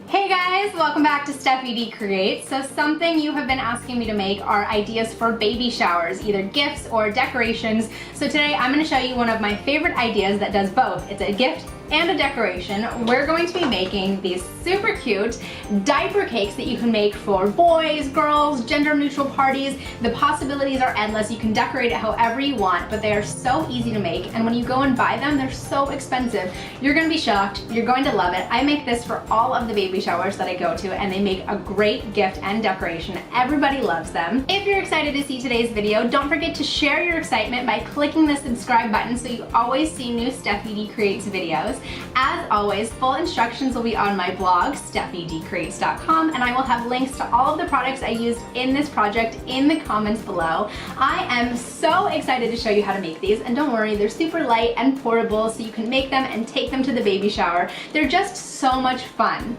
Hey guys, welcome back to Steffi D Creates. So something you have been asking me to make are ideas for baby showers, either gifts or decorations. So today I'm going to show you one of my favorite ideas that does both. It's a gift and a decoration. We're going to be making these super cute diaper cakes that you can make for boys, girls, gender neutral parties. The possibilities are endless. You can decorate it however you want, but they are so easy to make, and when you go and buy them, they're so expensive. You're going to be shocked. You're going to love it. I make this for all of the baby showers that I go to, and they make a great gift and decoration. Everybody loves them. If you're excited to see today's video, don't forget to share your excitement by clicking the subscribe button so you always see new Steffi D Creates videos. As always, full instructions will be on my blog, steffidcreates.com, and I will have links to all of the products I used in this project in the comments below. I am so excited to show you how to make these, and don't worry, they're super light and portable, so you can make them and take them to the baby shower. They're just so much fun.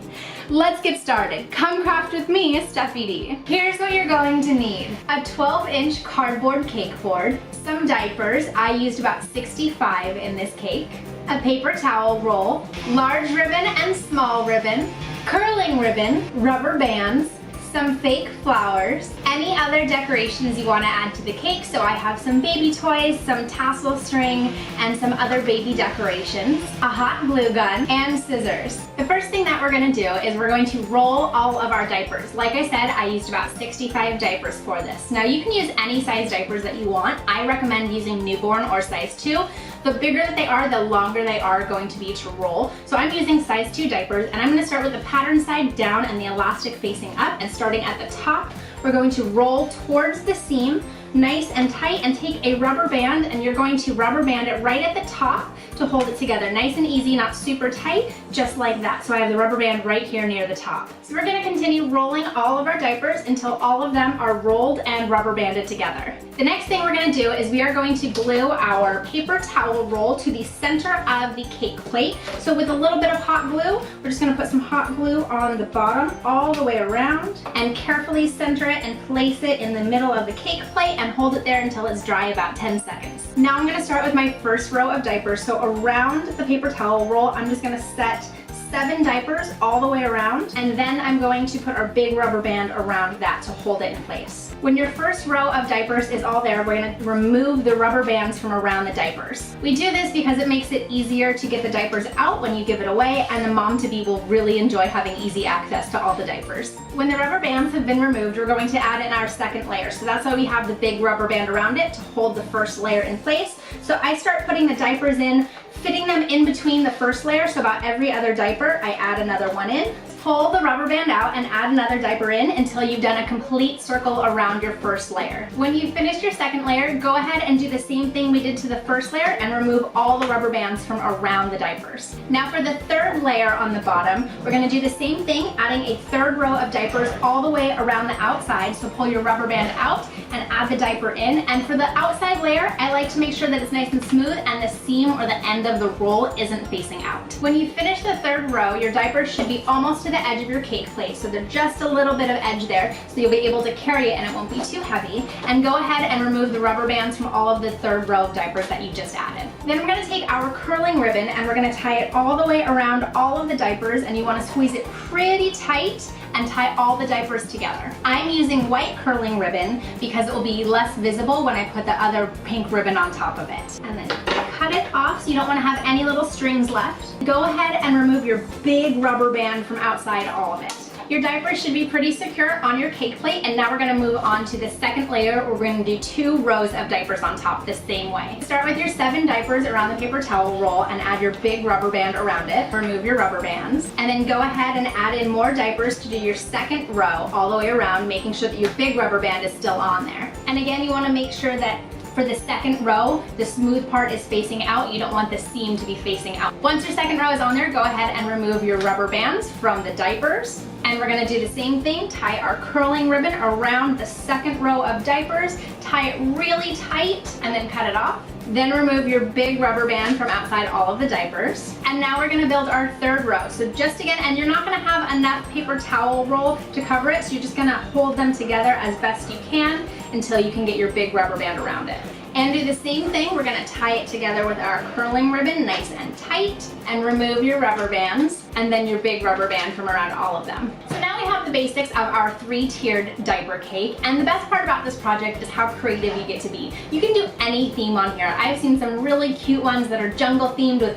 Let's get started. Come craft with me, Steffi D. Here's what you're going to need. A 12-inch cardboard cake board, some diapers, I used about 65 in this cake, a paper towel roll, large ribbon and small ribbon, curling ribbon, rubber bands, some fake flowers, any other decorations you want to add to the cake. So I have some baby toys, some tassel string, and some other baby decorations, a hot glue gun, and scissors. The first thing that we're going to do is we're going to roll all of our diapers. Like I said, I used about 65 diapers for this. Now you can use any size diapers that you want. I recommend using newborn or size 2. The bigger that they are, the longer they are going to be to roll. So I'm using size 2 diapers, and I'm going to start with the pattern side down and the elastic facing up, and starting at the top, we're going to roll towards the seam, nice and tight, and take a rubber band, and you're going to rubber band it right at the top to hold it together. Nice and easy, not super tight, just like that. So I have the rubber band right here near the top. So we're going to continue rolling all of our diapers until all of them are rolled and rubber banded together. The next thing we're going to do is we are going to glue our paper towel roll to the center of the cake plate. So with a little bit of hot glue, we're just going to put some hot glue on the bottom all the way around and carefully center it and place it in the middle of the cake plate and hold it there until it's dry, about 10 seconds. Now I'm going to start with my first row of diapers. So around the paper towel roll, I'm just going to set 7 diapers all the way around, and then I'm going to put our big rubber band around that to hold it in place. When your first row of diapers is all there, we're going to remove the rubber bands from around the diapers. We do this because it makes it easier to get the diapers out when you give it away, and the mom-to-be will really enjoy having easy access to all the diapers. When the rubber bands have been removed, we're going to add in our second layer. So that's why we have the big rubber band around it to hold the first layer in place. So I start putting the diapers in, fitting them in between the first layer, so about every other diaper I add another one in. Pull the rubber band out and add another diaper in until you've done a complete circle around your first layer. When you've finished your second layer, go ahead and do the same thing we did to the first layer and remove all the rubber bands from around the diapers. Now for the third layer on the bottom, we're going to do the same thing, adding a third row of diapers all the way around the outside. So pull your rubber band out and add the diaper in. And for the outside layer, I like to make sure that it's nice and smooth and the seam or the end of the roll isn't facing out. When you finish the third row, your diapers should be almost to the edge of your cake plate, so they're just a little bit of edge there, so you'll be able to carry it and it won't be too heavy. And go ahead and remove the rubber bands from all of the third row of diapers that you just added. Then we're going to take our curling ribbon and we're going to tie it all the way around all of the diapers, and you want to squeeze it pretty tight and tie all the diapers together. I'm using white curling ribbon because it will be less visible when I put the other pink ribbon on top of it. And then cut it off so you don't want to have any little strings left. Go ahead and remove your big rubber band from outside all of it. Your diapers should be pretty secure on your cake plate, and now we're going to move on to the second layer where we're going to do 2 rows of diapers on top the same way. Start with your 7 diapers around the paper towel roll and add your big rubber band around it. Remove your rubber bands, and then go ahead and add in more diapers to do your second row all the way around, making sure that your big rubber band is still on there. And again, you want to make sure that for the second row, the smooth part is facing out. You don't want the seam to be facing out. Once your second row is on there, go ahead and remove your rubber bands from the diapers. And we're going to do the same thing, tie our curling ribbon around the second row of diapers, tie it really tight, and then cut it off. Then remove your big rubber band from outside all of the diapers. And now we're going to build our third row. So just again, and you're not going to have enough paper towel roll to cover it, so you're just going to hold them together as best you can until you can get your big rubber band around it. And do the same thing, we're going to tie it together with our curling ribbon nice and tight, and remove your rubber bands. and then your big rubber band from around all of them. So now we have the basics of our 3-tiered diaper cake, and the best part about this project is how creative you get to be. You can do any theme on here. I've seen some really cute ones that are jungle themed with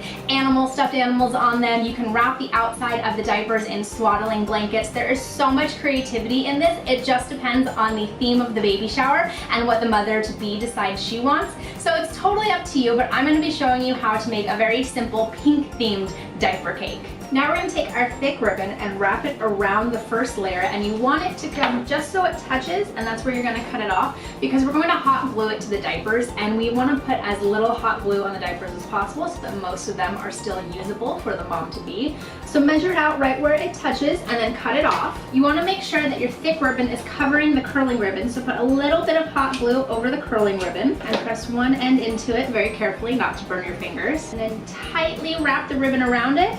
stuffed animals on them. You can wrap the outside of the diapers in swaddling blankets. There is so much creativity in this. It just depends on the theme of the baby shower and what the mother-to-be decides she wants. So it's totally up to you, but I'm going to be showing you how to make a very simple pink themed diaper cake. Now we're going to take our thick ribbon and wrap it around the first layer, and you want it to come just so it touches, and that's where you're going to cut it off, because we're going to hot glue it to the diapers, and we want to put as little hot glue on the diapers as possible so that most of them are still usable for the mom-to-be. So measure it out right where it touches and then cut it off. You want to make sure that your thick ribbon is covering the curling ribbon, so put a little bit of hot glue over the curling ribbon and press one end into it very carefully, not to burn your fingers, and then tightly wrap the ribbon around it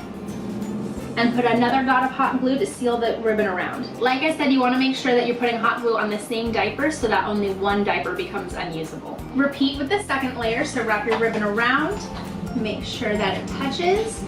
and put another dot of hot glue to seal the ribbon around. Like I said, you want to make sure that you're putting hot glue on the same diaper so that only one diaper becomes unusable. Repeat with the second layer, so wrap your ribbon around, make sure that it touches,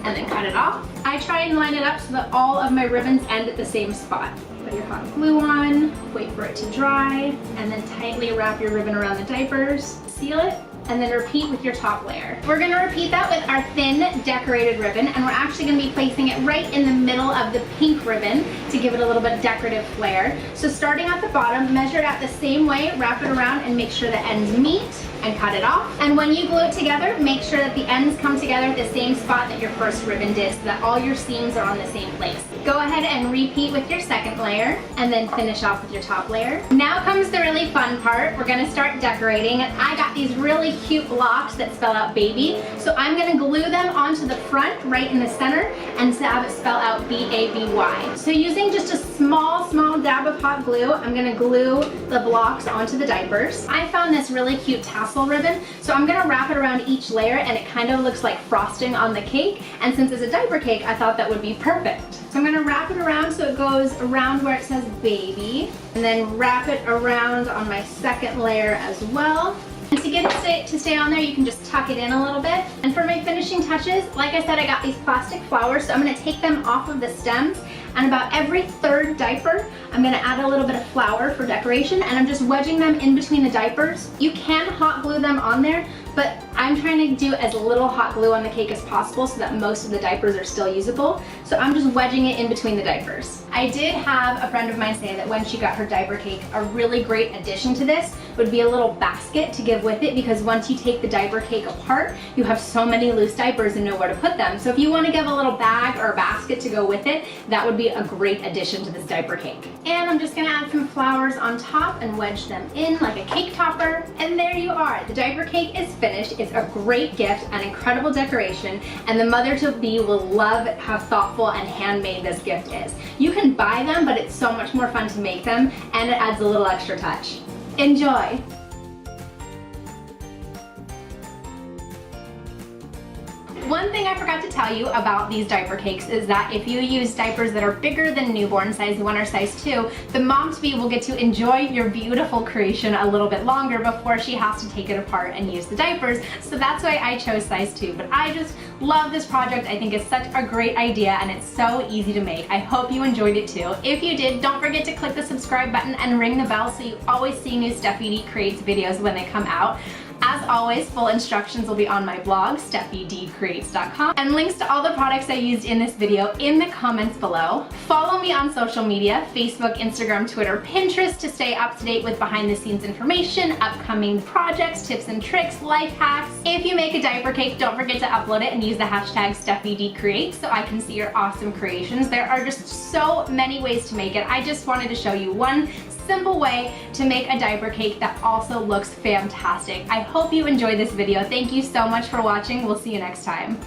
and then cut it off. I try and line it up so that all of my ribbons end at the same spot. Put your hot glue on, wait for it to dry, and then tightly wrap your ribbon around the diapers, seal it, and then repeat with your top layer. We're going to repeat that with our thin decorated ribbon, and we're actually going to be placing it right in the middle of the pink ribbon to give it a little bit decorative flair. So starting at the bottom, measure it out the same way, wrap it around, and make sure the ends meet, and cut it off. And when you glue it together, make sure that the ends come together at the same spot that your first ribbon did so that all your seams are on the same place. Go ahead and repeat with your second layer, and then finish off with your top layer. Now comes the really fun part. We're going to start decorating, and I got these really cute blocks that spell out baby, so I'm going to glue them onto the front right in the center and have it spell out B-A-B-Y. So using just a small dab of hot glue, I'm going to glue the blocks onto the diapers. I found this really cute tassel ribbon, so I'm going to wrap it around each layer, and it kind of looks like frosting on the cake, and since it's a diaper cake, I thought that would be perfect. So I'm going to wrap it around so it goes around where it says baby, and then wrap it around on my second layer as well. And to get it to stay on there, you can just tuck it in a little bit. And for my finishing touches, like I said, I got these plastic flowers, so I'm going to take them off of the stems, and about every third diaper, I'm going to add a little bit of flower for decoration, and I'm just wedging them in between the diapers. You can hot glue them on there, but I'm trying to do as little hot glue on the cake as possible so that most of the diapers are still usable. So I'm just wedging it in between the diapers. I did have a friend of mine say that when she got her diaper cake, a really great addition to this would be a little basket to give with it, because once you take the diaper cake apart, you have so many loose diapers and nowhere to put them. So if you want to give a little bag or a basket to go with it, that would be a great addition to this diaper cake. And I'm just going to add some flowers on top and wedge them in like a cake topper. And there you are. The diaper cake is finished. It's a great gift, an incredible decoration, and the mother-to-be will love how thoughtful and handmade this gift is. You can buy them, but it's so much more fun to make them, and it adds a little extra touch. Enjoy! One thing I forgot to tell you about these diaper cakes is that if you use diapers that are bigger than newborn, size 1 or size 2, the mom-to-be will get to enjoy your beautiful creation a little bit longer before she has to take it apart and use the diapers. So that's why I chose size 2. But I just love this project. I think it's such a great idea, and it's so easy to make. I hope you enjoyed it too. If you did, don't forget to click the subscribe button and ring the bell so you always see new Steffi D Creates videos when they come out. As always, full instructions will be on my blog, steffidcreates.com, and links to all the products I used in this video in the comments below. Follow me on social media, Facebook, Instagram, Twitter, Pinterest, to stay up to date with behind the scenes information, upcoming projects, tips and tricks, life hacks. If you make a diaper cake, don't forget to upload it and use the hashtag SteffiDCreates so I can see your awesome creations. There are just so many ways to make it. I just wanted to show you one simple way to make a diaper cake that also looks fantastic. I hope you enjoyed this video. Thank you so much for watching. We'll see you next time.